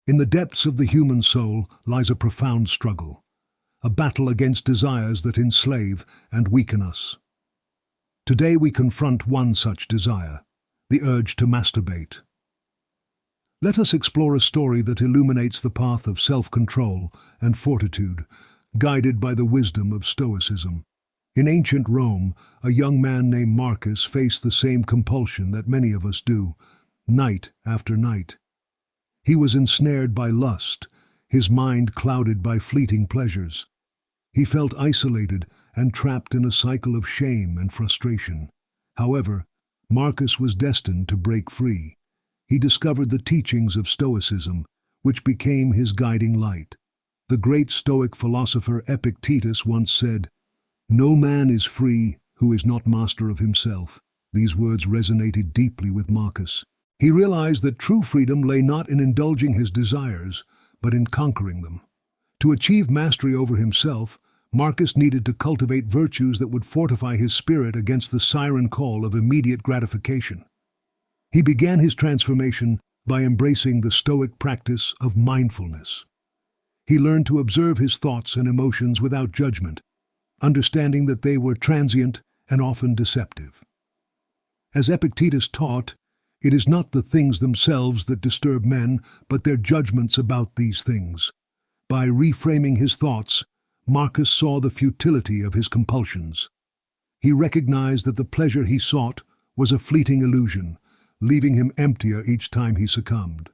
In the depths of the human soul lies a profound struggle, a battle against desires that enslave and weaken us. Today we confront one such desire, the urge to masturbate. Let us explore a story that illuminates the path of self-control and fortitude, guided by the wisdom of stoicism. In ancient Rome, a young man named Marcus faced the same compulsion that many of us do, night after night. He was ensnared by lust, his mind clouded by fleeting pleasures. He felt isolated and trapped in a cycle of shame and frustration. However, Marcus was destined to break free. He discovered the teachings of Stoicism, which became his guiding light. The great Stoic philosopher Epictetus once said, "No man is free who is not master of himself." These words resonated deeply with Marcus. He realized that true freedom lay not in indulging his desires, but in conquering them. To achieve mastery over himself, Marcus needed to cultivate virtues that would fortify his spirit against the siren call of immediate gratification. He began his transformation by embracing the Stoic practice of mindfulness. He learned to observe his thoughts and emotions without judgment, understanding that they were transient and often deceptive. As Epictetus taught, it is not the things themselves that disturb men, but their judgments about these things. By reframing his thoughts, Marcus saw the futility of his compulsions. He recognized that the pleasure he sought was a fleeting illusion, leaving him emptier each time he succumbed.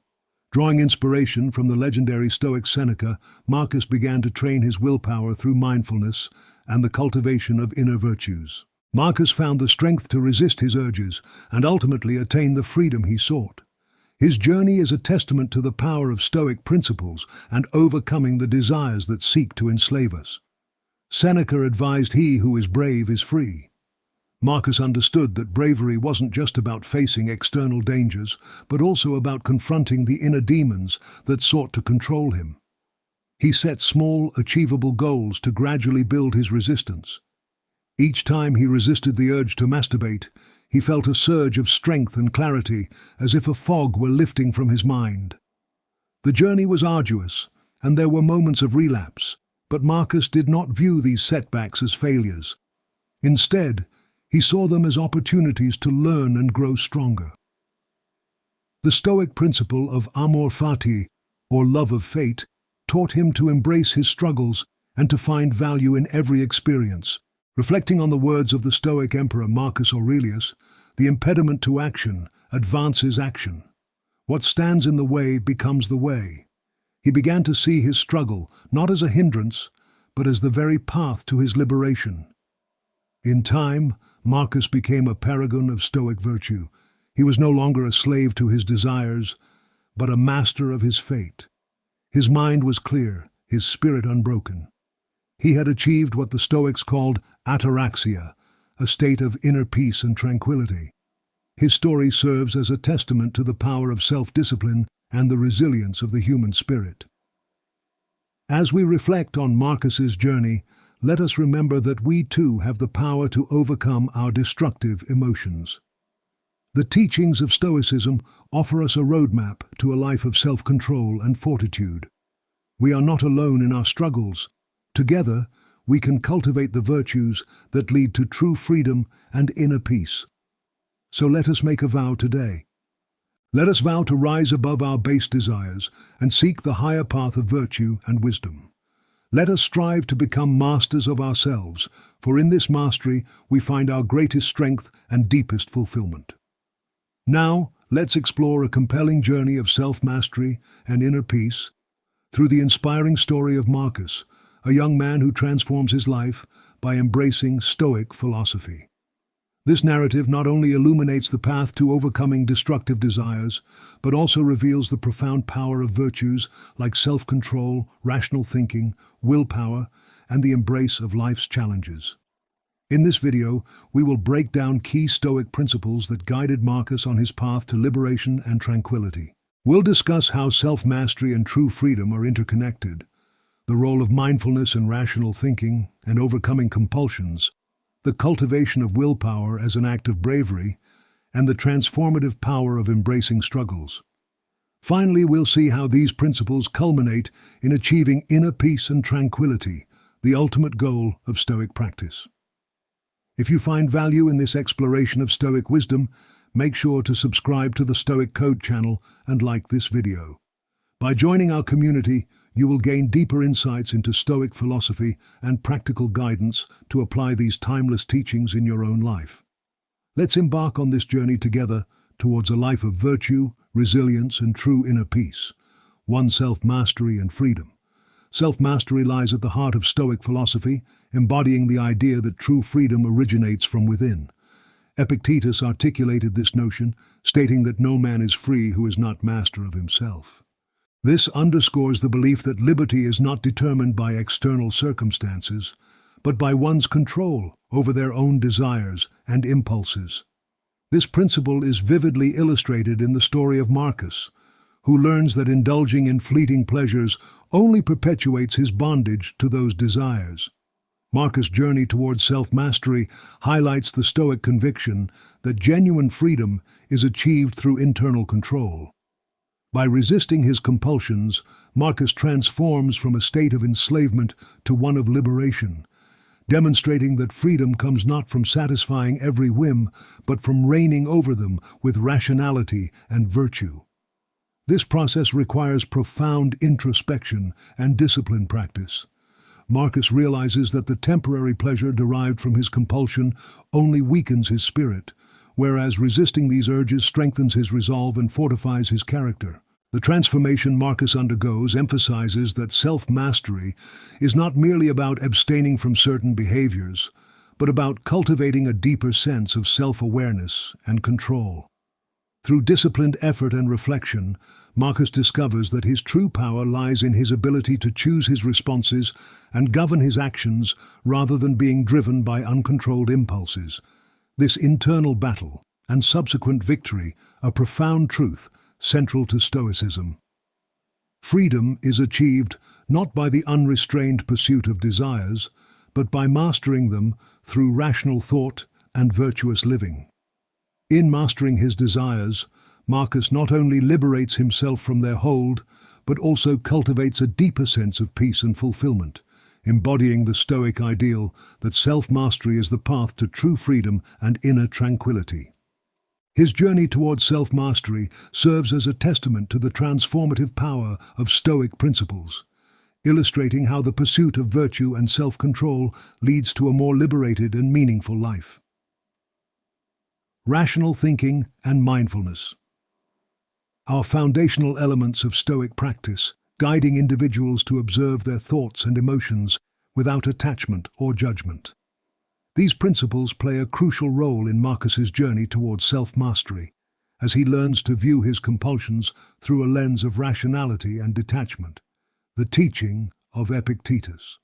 Drawing inspiration from the legendary Stoic Seneca, Marcus began to train his willpower through mindfulness and the cultivation of inner virtues. Marcus found the strength to resist his urges and ultimately attain the freedom he sought. His journey is a testament to the power of Stoic principles and overcoming the desires that seek to enslave us. Seneca advised, "He who is brave is free." Marcus understood that bravery wasn't just about facing external dangers, but also about confronting the inner demons that sought to control him. He set small, achievable goals to gradually build his resistance. Each time he resisted the urge to masturbate, he felt a surge of strength and clarity, as if a fog were lifting from his mind. The journey was arduous, and there were moments of relapse, but Marcus did not view these setbacks as failures. Instead, he saw them as opportunities to learn and grow stronger. The Stoic principle of amor fati, or love of fate, taught him to embrace his struggles and to find value in every experience. Reflecting on the words of the Stoic emperor Marcus Aurelius, the impediment to action advances action. What stands in the way becomes the way. He began to see his struggle not as a hindrance, but as the very path to his liberation. In time, Marcus became a paragon of Stoic virtue. He was no longer a slave to his desires, but a master of his fate. His mind was clear, his spirit unbroken. He had achieved what the Stoics called ataraxia, a state of inner peace and tranquility. His story serves as a testament to the power of self-discipline and the resilience of the human spirit. As we reflect on Marcus's journey, let us remember that we too have the power to overcome our destructive emotions. The teachings of Stoicism offer us a roadmap to a life of self-control and fortitude. We are not alone in our struggles. Together, we can cultivate the virtues that lead to true freedom and inner peace. So let us make a vow today. Let us vow to rise above our base desires and seek the higher path of virtue and wisdom. Let us strive to become masters of ourselves, for in this mastery we find our greatest strength and deepest fulfillment. Now, let's explore a compelling journey of self-mastery and inner peace through the inspiring story of Marcus, a young man who transforms his life by embracing Stoic philosophy. This narrative not only illuminates the path to overcoming destructive desires, but also reveals the profound power of virtues like self-control, rational thinking, willpower, and the embrace of life's challenges. In this video, we will break down key Stoic principles that guided Marcus on his path to liberation and tranquility. We'll discuss how self-mastery and true freedom are interconnected, the role of mindfulness and rational thinking and overcoming compulsions, the cultivation of willpower as an act of bravery, and the transformative power of embracing struggles. Finally, we'll see how these principles culminate in achieving inner peace and tranquility, the ultimate goal of Stoic practice. If you find value in this exploration of Stoic wisdom, make sure to subscribe to the Stoic Code channel and like this video. By joining our community, you will gain deeper insights into Stoic philosophy and practical guidance to apply these timeless teachings in your own life. Let's embark on this journey together towards a life of virtue, resilience, and true inner peace, one self-mastery and freedom. Self-mastery lies at the heart of Stoic philosophy, embodying the idea that true freedom originates from within. Epictetus articulated this notion, stating that no man is free who is not master of himself. This underscores the belief that liberty is not determined by external circumstances, but by one's control over their own desires and impulses. This principle is vividly illustrated in the story of Marcus, who learns that indulging in fleeting pleasures only perpetuates his bondage to those desires. Marcus' journey towards self-mastery highlights the Stoic conviction that genuine freedom is achieved through internal control. By resisting his compulsions, Marcus transforms from a state of enslavement to one of liberation, demonstrating that freedom comes not from satisfying every whim, but from reigning over them with rationality and virtue. This process requires profound introspection and discipline practice. Marcus realizes that the temporary pleasure derived from his compulsion only weakens his spirit, whereas resisting these urges strengthens his resolve and fortifies his character. The transformation Marcus undergoes emphasizes that self-mastery is not merely about abstaining from certain behaviors, but about cultivating a deeper sense of self-awareness and control. Through disciplined effort and reflection, Marcus discovers that his true power lies in his ability to choose his responses and govern his actions rather than being driven by uncontrolled impulses. This internal battle and subsequent victory are profound truth central to Stoicism. Freedom is achieved not by the unrestrained pursuit of desires, but by mastering them through rational thought and virtuous living. In mastering his desires, Marcus not only liberates himself from their hold, but also cultivates a deeper sense of peace and fulfillment, embodying the Stoic ideal that self-mastery is the path to true freedom and inner tranquility. His journey towards self-mastery serves as a testament to the transformative power of Stoic principles, illustrating how the pursuit of virtue and self-control leads to a more liberated and meaningful life. Rational thinking and mindfulness are foundational elements of Stoic practice, guiding individuals to observe their thoughts and emotions without attachment or judgment. These principles play a crucial role in Marcus's journey towards self-mastery, as he learns to view his compulsions through a lens of rationality and detachment, the teaching of Epictetus.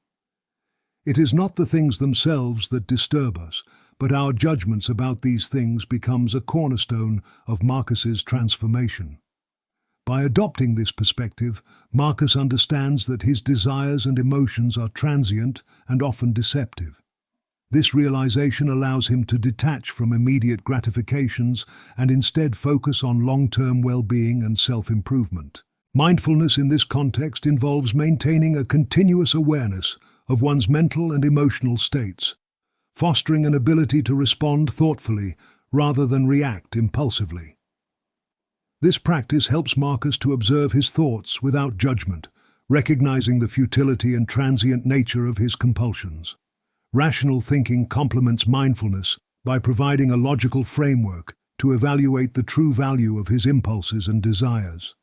It is not the things themselves that disturb us, but our judgments about these things becomes a cornerstone of Marcus's transformation. By adopting this perspective, Marcus understands that his desires and emotions are transient and often deceptive. This realization allows him to detach from immediate gratifications and instead focus on long-term well-being and self-improvement. Mindfulness in this context involves maintaining a continuous awareness of one's mental and emotional states, fostering an ability to respond thoughtfully rather than react impulsively. This practice helps Marcus to observe his thoughts without judgment, recognizing the futility and transient nature of his compulsions. Rational thinking complements mindfulness by providing a logical framework to evaluate the true value of his impulses and desires.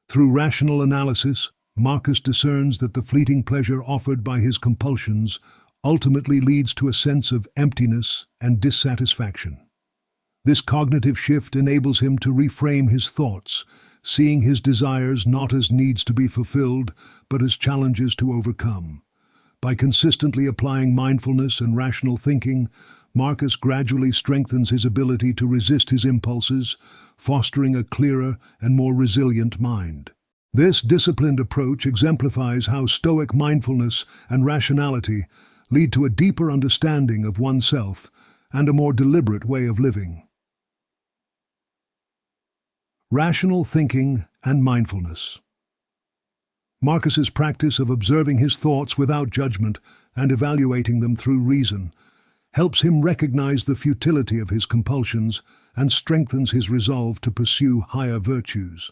Through rational analysis, Marcus discerns that the fleeting pleasure offered by his compulsions ultimately leads to a sense of emptiness and dissatisfaction. This cognitive shift enables him to reframe his thoughts, seeing his desires not as needs to be fulfilled, but as challenges to overcome. By consistently applying mindfulness and rational thinking, Marcus gradually strengthens his ability to resist his impulses, fostering a clearer and more resilient mind. This disciplined approach exemplifies how Stoic mindfulness and rationality lead to a deeper understanding of oneself and a more deliberate way of living. Rational thinking and mindfulness. Marcus's practice of observing his thoughts without judgment and evaluating them through reason helps him recognize the futility of his compulsions and strengthens his resolve to pursue higher virtues.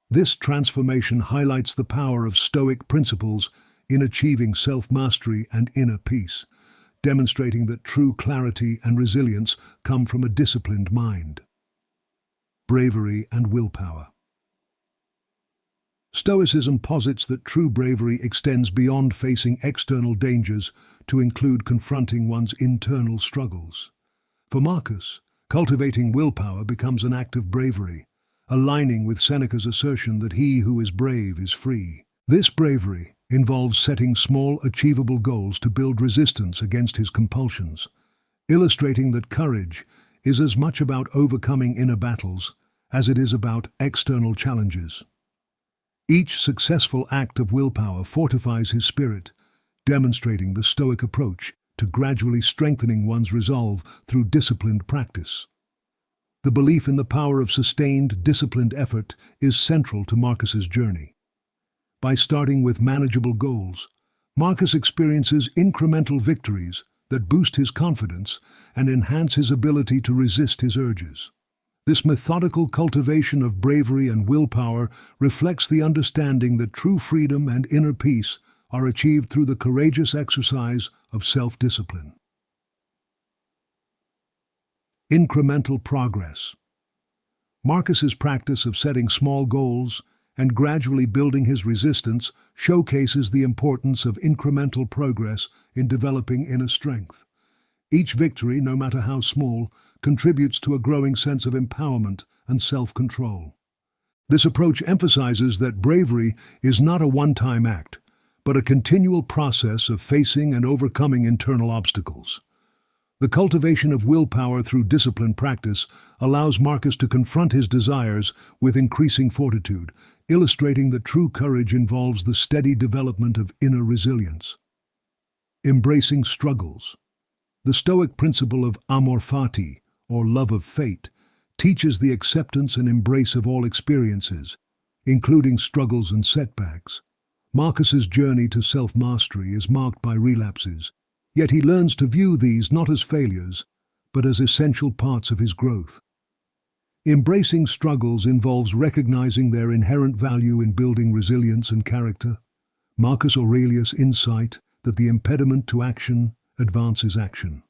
This transformation highlights the power of Stoic principles in achieving self-mastery and inner peace, demonstrating that true clarity and resilience come from a disciplined mind. Bravery and willpower. Stoicism posits that true bravery extends beyond facing external dangers to include confronting one's internal struggles. For Marcus, cultivating willpower becomes an act of bravery, aligning with Seneca's assertion that he who is brave is free. This bravery involves setting small, achievable goals to build resistance against his compulsions, illustrating that courage is as much about overcoming inner battles as it is about external challenges. Each successful act of willpower fortifies his spirit, demonstrating the Stoic approach to gradually strengthening one's resolve through disciplined practice. The belief in the power of sustained, disciplined effort is central to Marcus's journey. By starting with manageable goals, Marcus experiences incremental victories that boost his confidence and enhance his ability to resist his urges. This methodical cultivation of bravery and willpower reflects the understanding that true freedom and inner peace are achieved through the courageous exercise of self-discipline. Incremental progress. Marcus's practice of setting small goals and gradually building his resistance showcases the importance of incremental progress in developing inner strength. Each victory, no matter how small, contributes to a growing sense of empowerment and self-control. This approach emphasizes that bravery is not a one-time act, but a continual process of facing and overcoming internal obstacles. The cultivation of willpower through disciplined practice allows Marcus to confront his desires with increasing fortitude, illustrating that true courage involves the steady development of inner resilience. Embracing struggles. The Stoic principle of amor fati, or love of fate, teaches the acceptance and embrace of all experiences, including struggles and setbacks. Marcus's journey to self-mastery is marked by relapses, yet he learns to view these not as failures, but as essential parts of his growth. Embracing struggles involves recognizing their inherent value in building resilience and character. Marcus Aurelius' insight that the impediment to action advances action.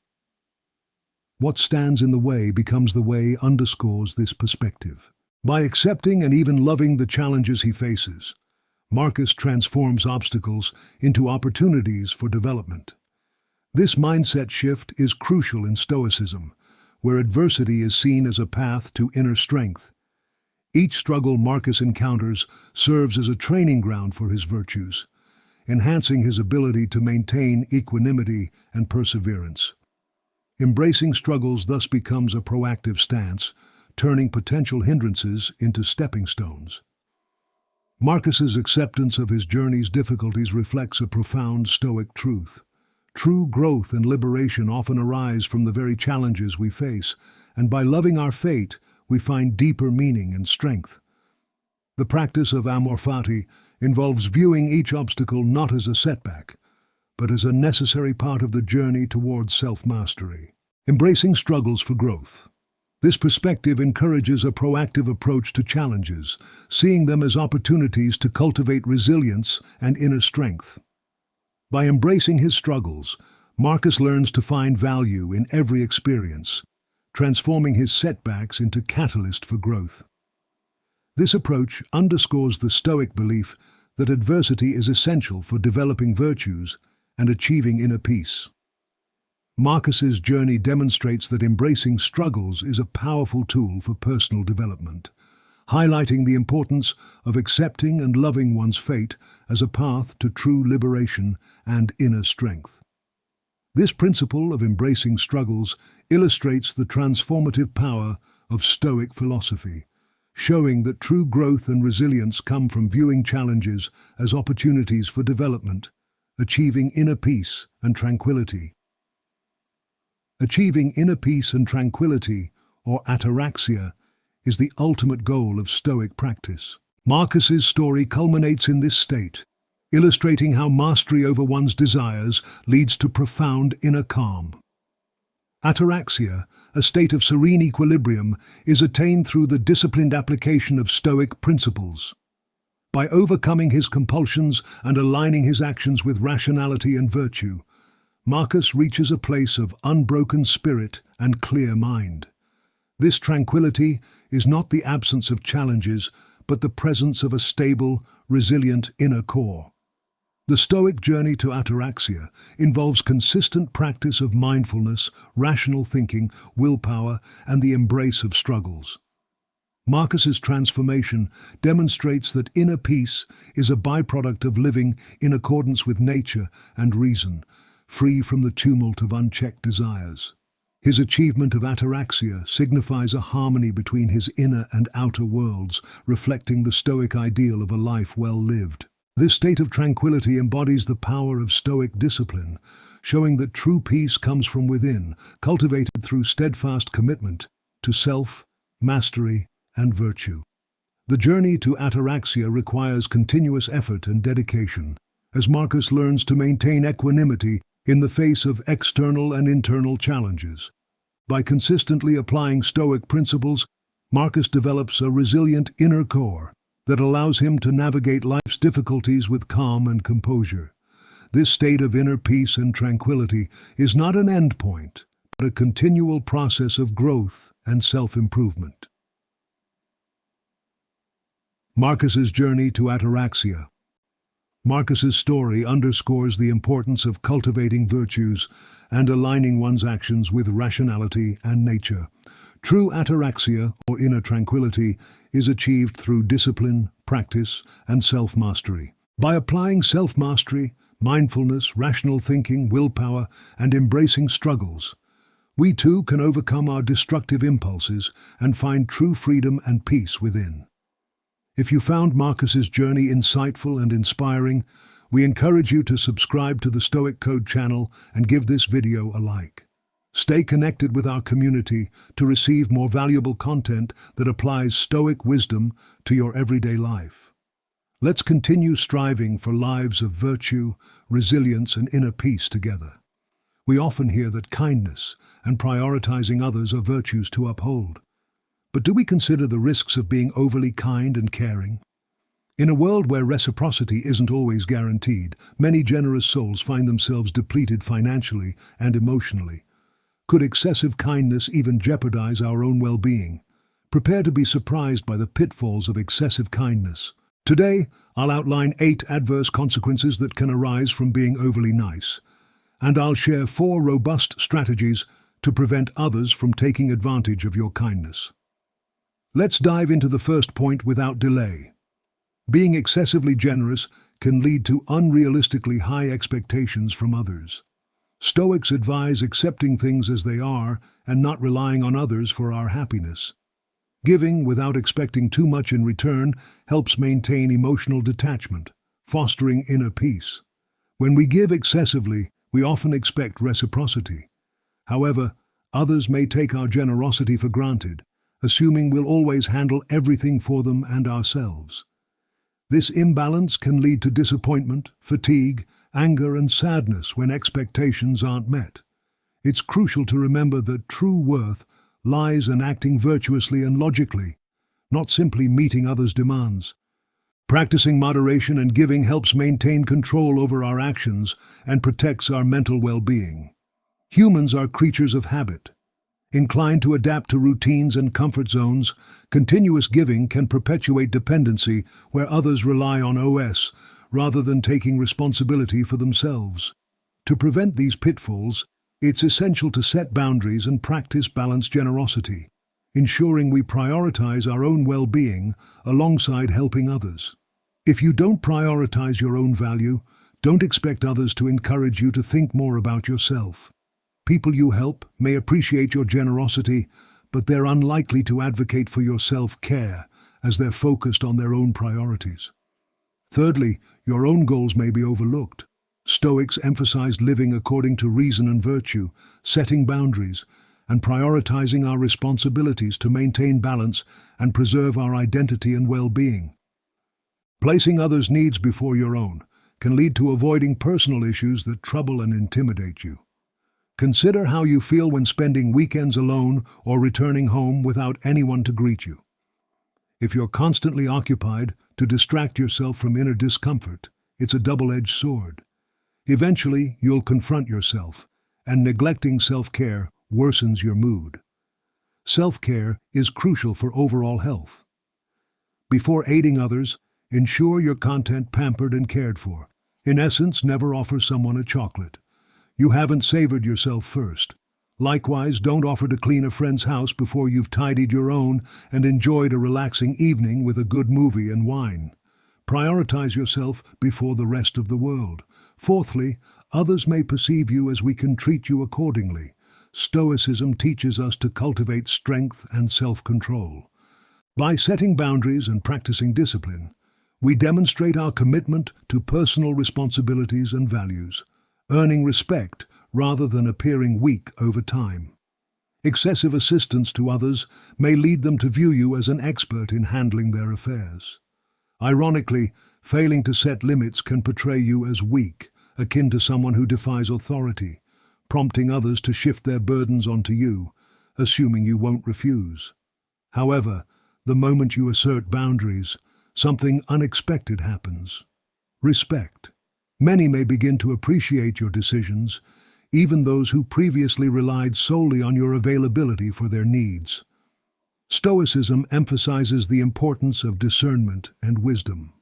What stands in the way becomes the way underscores this perspective. By accepting and even loving the challenges he faces, Marcus transforms obstacles into opportunities for development. This mindset shift is crucial in Stoicism, where adversity is seen as a path to inner strength. Each struggle Marcus encounters serves as a training ground for his virtues, enhancing his ability to maintain equanimity and perseverance. Embracing struggles thus becomes a proactive stance, turning potential hindrances into stepping stones. Marcus's acceptance of his journey's difficulties reflects a profound Stoic truth. True growth and liberation often arise from the very challenges we face, and by loving our fate, we find deeper meaning and strength. The practice of amor fati involves viewing each obstacle not as a setback, but as a necessary part of the journey towards self-mastery. Embracing struggles for growth. This perspective encourages a proactive approach to challenges, seeing them as opportunities to cultivate resilience and inner strength. By embracing his struggles, Marcus learns to find value in every experience, transforming his setbacks into catalyst for growth. This approach underscores the Stoic belief that adversity is essential for developing virtues and achieving inner peace. Marcus's journey demonstrates that embracing struggles is a powerful tool for personal development, highlighting the importance of accepting and loving one's fate as a path to true liberation and inner strength. This principle of embracing struggles illustrates the transformative power of Stoic philosophy, showing that true growth and resilience come from viewing challenges as opportunities for development, achieving inner peace and tranquility. Achieving inner peace and tranquility, or ataraxia, is the ultimate goal of Stoic practice. Marcus's story culminates in this state, illustrating how mastery over one's desires leads to profound inner calm. Ataraxia, a state of serene equilibrium, is attained through the disciplined application of Stoic principles. By overcoming his compulsions and aligning his actions with rationality and virtue, Marcus reaches a place of unbroken spirit and clear mind. This tranquility is not the absence of challenges, but the presence of a stable, resilient inner core. The Stoic journey to ataraxia involves consistent practice of mindfulness, rational thinking, willpower, and the embrace of struggles. Marcus's transformation demonstrates that inner peace is a byproduct of living in accordance with nature and reason, free from the tumult of unchecked desires. His achievement of ataraxia signifies a harmony between his inner and outer worlds, reflecting the Stoic ideal of a life well lived. This state of tranquility embodies the power of Stoic discipline, showing that true peace comes from within, cultivated through steadfast commitment to self, mastery, and virtue. The journey to ataraxia requires continuous effort and dedication, as Marcus learns to maintain equanimity in the face of external and internal challenges. By consistently applying Stoic principles, Marcus develops a resilient inner core that allows him to navigate life's difficulties with calm and composure. This state of inner peace and tranquility is not an end point, but a continual process of growth and self-improvement. Marcus's journey to ataraxia. Marcus's story underscores the importance of cultivating virtues and aligning one's actions with rationality and nature. True ataraxia, or inner tranquility, is achieved through discipline, practice, and self-mastery. By applying self-mastery, mindfulness, rational thinking, willpower, and embracing struggles, we too can overcome our destructive impulses and find true freedom and peace within. If you found Marcus's journey insightful and inspiring, we encourage you to subscribe to the Stoic Code channel and give this video a like. Stay connected with our community to receive more valuable content that applies Stoic wisdom to your everyday life. Let's continue striving for lives of virtue, resilience, and inner peace together. We often hear that kindness and prioritizing others are virtues to uphold. But do we consider the risks of being overly kind and caring? In a world where reciprocity isn't always guaranteed, many generous souls find themselves depleted financially and emotionally. Could excessive kindness even jeopardize our own well-being? Prepare to be surprised by the pitfalls of excessive kindness. Today, I'll outline 8 adverse consequences that can arise from being overly nice, and I'll share 4 robust strategies to prevent others from taking advantage of your kindness. Let's dive into the first point without delay. Being excessively generous can lead to unrealistically high expectations from others. Stoics advise accepting things as they are and not relying on others for our happiness. Giving without expecting too much in return helps maintain emotional detachment, fostering inner peace. When we give excessively, we often expect reciprocity. However, others may take our generosity for granted, assuming we'll always handle everything for them and ourselves. This imbalance can lead to disappointment, fatigue, anger, and sadness when expectations aren't met. It's crucial to remember that true worth lies in acting virtuously and logically, not simply meeting others' demands. Practicing moderation and giving helps maintain control over our actions and protects our mental well-being. Humans are creatures of habit. Inclined to adapt to routines and comfort zones, continuous giving can perpetuate dependency where others rely on us rather than taking responsibility for themselves. To prevent these pitfalls, it's essential to set boundaries and practice balanced generosity, ensuring we prioritize our own well-being alongside helping others. If you don't prioritize your own value, don't expect others to encourage you to think more about yourself. People you help may appreciate your generosity, but they're unlikely to advocate for your self-care as they're focused on their own priorities. Thirdly, your own goals may be overlooked. Stoics emphasized living according to reason and virtue, setting boundaries, and prioritizing our responsibilities to maintain balance and preserve our identity and well-being. Placing others' needs before your own can lead to avoiding personal issues that trouble and intimidate you. Consider how you feel when spending weekends alone or returning home without anyone to greet you. If you're constantly occupied to distract yourself from inner discomfort, it's a double-edged sword. Eventually, you'll confront yourself, and neglecting self-care worsens your mood. Self-care is crucial for overall health. Before aiding others, ensure your content pampered and cared for. In essence, never offer someone a chocolate. You haven't savored yourself first. Likewise, don't offer to clean a friend's house before you've tidied your own and enjoyed a relaxing evening with a good movie and wine. Prioritize yourself before the rest of the world. Fourthly, others may perceive you as we can treat you accordingly. Stoicism teaches us to cultivate strength and self-control. By setting boundaries and practicing discipline, we demonstrate our commitment to personal responsibilities and values, earning respect rather than appearing weak over time. Excessive assistance to others may lead them to view you as an expert in handling their affairs. Ironically, failing to set limits can portray you as weak, akin to someone who defies authority, prompting others to shift their burdens onto you, assuming you won't refuse. However, the moment you assert boundaries, something unexpected happens. Respect. Many may begin to appreciate your decisions, even those who previously relied solely on your availability for their needs. Stoicism emphasizes the importance of discernment and wisdom.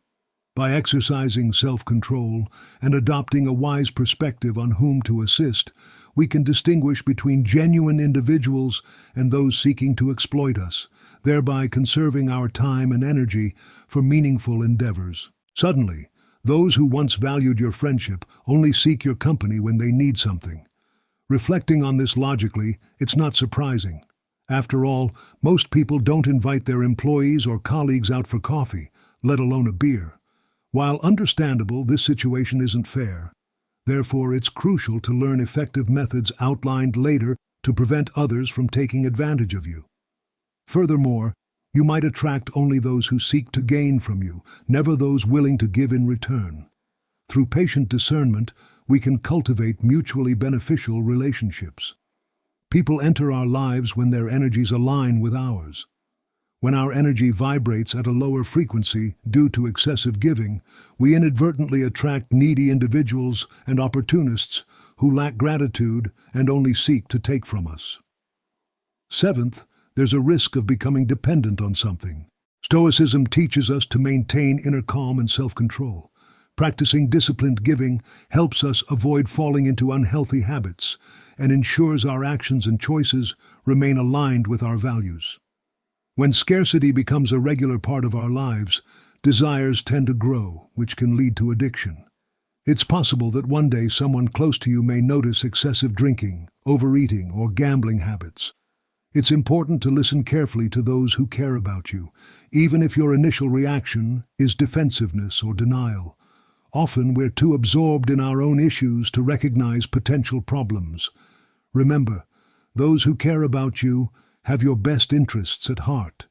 By exercising self-control and adopting a wise perspective on whom to assist, we can distinguish between genuine individuals and those seeking to exploit us, thereby conserving our time and energy for meaningful endeavors. Suddenly, those who once valued your friendship only seek your company when they need something. Reflecting on this logically, it's not surprising. After all, most people don't invite their employees or colleagues out for coffee, let alone a beer. While understandable, this situation isn't fair. Therefore, it's crucial to learn effective methods outlined later to prevent others from taking advantage of you. Furthermore, you might attract only those who seek to gain from you, never those willing to give in return. Through patient discernment, we can cultivate mutually beneficial relationships. People enter our lives when their energies align with ours. When our energy vibrates at a lower frequency due to excessive giving, we inadvertently attract needy individuals and opportunists who lack gratitude and only seek to take from us. Seventh, there's a risk of becoming dependent on something. Stoicism teaches us to maintain inner calm and self-control. Practicing disciplined giving helps us avoid falling into unhealthy habits and ensures our actions and choices remain aligned with our values. When scarcity becomes a regular part of our lives, desires tend to grow, which can lead to addiction. It's possible that one day someone close to you may notice excessive drinking, overeating, or gambling habits. It's important to listen carefully to those who care about you, even if your initial reaction is defensiveness or denial. Often we're too absorbed in our own issues to recognize potential problems. Remember, those who care about you have your best interests at heart.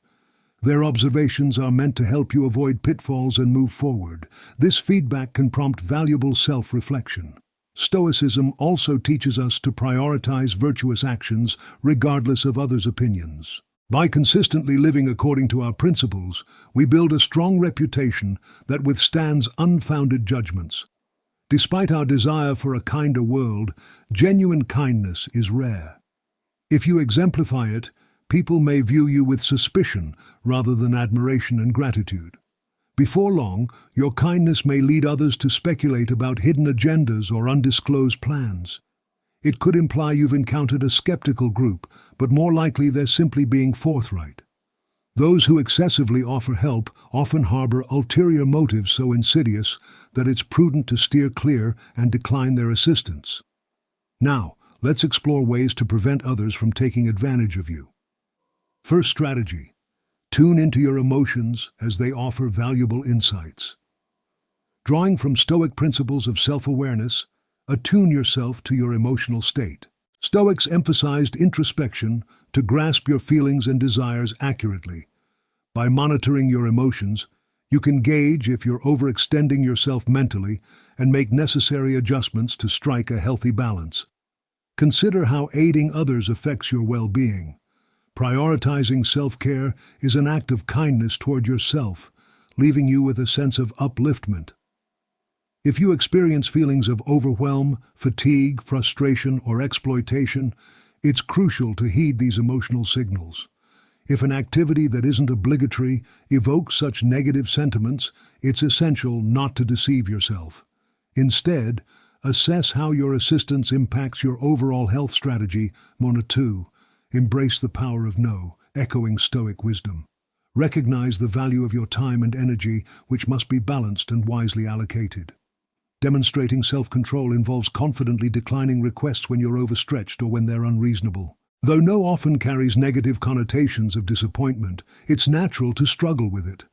Their observations are meant to help you avoid pitfalls and move forward. This feedback can prompt valuable self-reflection. Stoicism also teaches us to prioritize virtuous actions regardless of others' opinions. By consistently living according to our principles, we build a strong reputation that withstands unfounded judgments. Despite our desire for a kinder world, genuine kindness is rare. If you exemplify it, people may view you with suspicion rather than admiration and gratitude. Before long, your kindness may lead others to speculate about hidden agendas or undisclosed plans. It could imply you've encountered a skeptical group, but more likely they're simply being forthright. Those who excessively offer help often harbor ulterior motives so insidious that it's prudent to steer clear and decline their assistance. Now, let's explore ways to prevent others from taking advantage of you. First strategy: tune into your emotions as they offer valuable insights. Drawing from Stoic principles of self-awareness, attune yourself to your emotional state. Stoics emphasized introspection to grasp your feelings and desires accurately. By monitoring your emotions, You can gauge if you're overextending yourself mentally and make necessary adjustments to strike a healthy balance. Consider how aiding others affects your well-being. Prioritizing self-care is an act of kindness toward yourself, leaving you with a sense of upliftment. If you experience feelings of overwhelm, fatigue, frustration, or exploitation, it's crucial to heed these emotional signals. If an activity that isn't obligatory evokes such negative sentiments, it's essential not to deceive yourself. Instead, assess how your assistance impacts your overall health strategy. Mona 2. Embrace the power of no, echoing Stoic wisdom. Recognize the value of your time and energy, which must be balanced and wisely allocated. Demonstrating self-control involves confidently declining requests when you're overstretched or when they're unreasonable. Though no often carries negative connotations of disappointment, it's natural to struggle with it.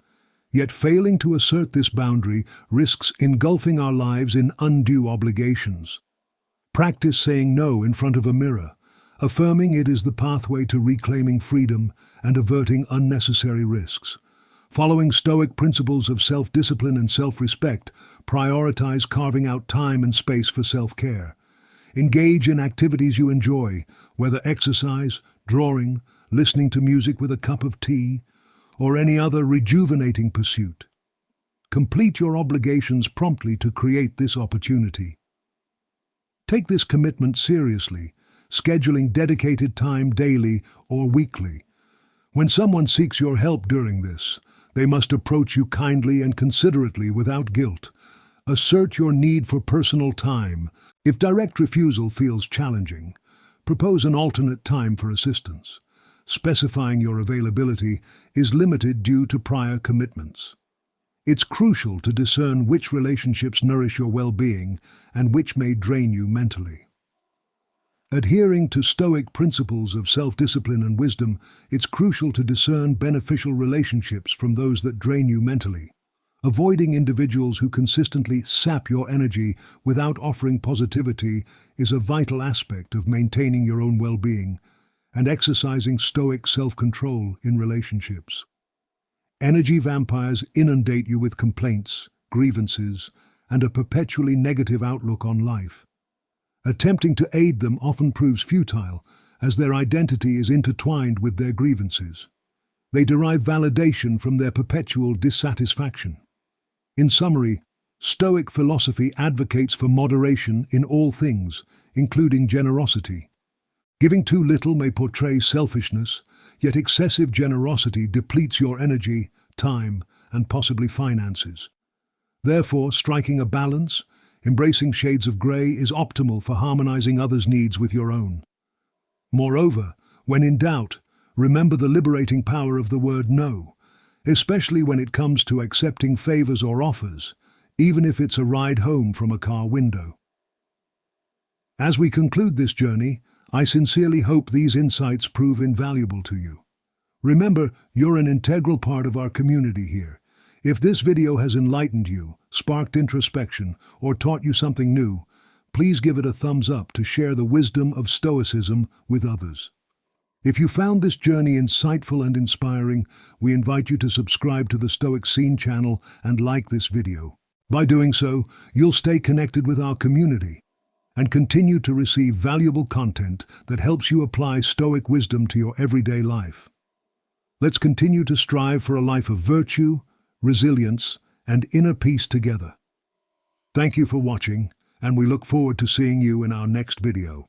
Yet failing to assert this boundary risks engulfing our lives in undue obligations. Practice saying no in front of a mirror, affirming it is the pathway to reclaiming freedom and averting unnecessary risks. Following Stoic principles of self-discipline and self-respect, prioritize carving out time and space for self-care. Engage in activities you enjoy, whether exercise, drawing, listening to music with a cup of tea, or any other rejuvenating pursuit. Complete your obligations promptly to create this opportunity. Take this commitment seriously, scheduling dedicated time daily or weekly. When someone seeks your help during this, they must approach you kindly and considerately without guilt. Assert your need for personal time. If direct refusal feels challenging, propose an alternate time for assistance. Specifying your availability is limited due to prior commitments. It's crucial to discern which relationships nourish your well-being and which may drain you mentally. Adhering to Stoic principles of self-discipline and wisdom, it's crucial to discern beneficial relationships from those that drain you mentally. Avoiding individuals who consistently sap your energy without offering positivity is a vital aspect of maintaining your own well-being and exercising Stoic self-control in relationships. Energy vampires inundate you with complaints, grievances, and a perpetually negative outlook on life. Attempting to aid them often proves futile, as their identity is intertwined with their grievances. They derive validation from their perpetual dissatisfaction. In summary, Stoic philosophy advocates for moderation in all things, including generosity. Giving too little may portray selfishness, yet excessive generosity depletes your energy, time, and possibly finances. Therefore, striking a balance, embracing shades of grey, is optimal for harmonizing others' needs with your own. Moreover, when in doubt, remember the liberating power of the word no, especially when it comes to accepting favors or offers, even if it's a ride home from a car window. As we conclude this journey, I sincerely hope these insights prove invaluable to you. Remember, you're an integral part of our community here. If this video has enlightened you, sparked introspection, or taught you something new, please give it a thumbs up to share the wisdom of Stoicism with others. If you found this journey insightful and inspiring, we invite you to subscribe to the Stoic Scene channel and like this video. By doing so, you'll stay connected with our community and continue to receive valuable content that helps you apply Stoic wisdom to your everyday life. Let's continue to strive for a life of virtue, resilience, and inner peace together. Thank you for watching, and we look forward to seeing you in our next video.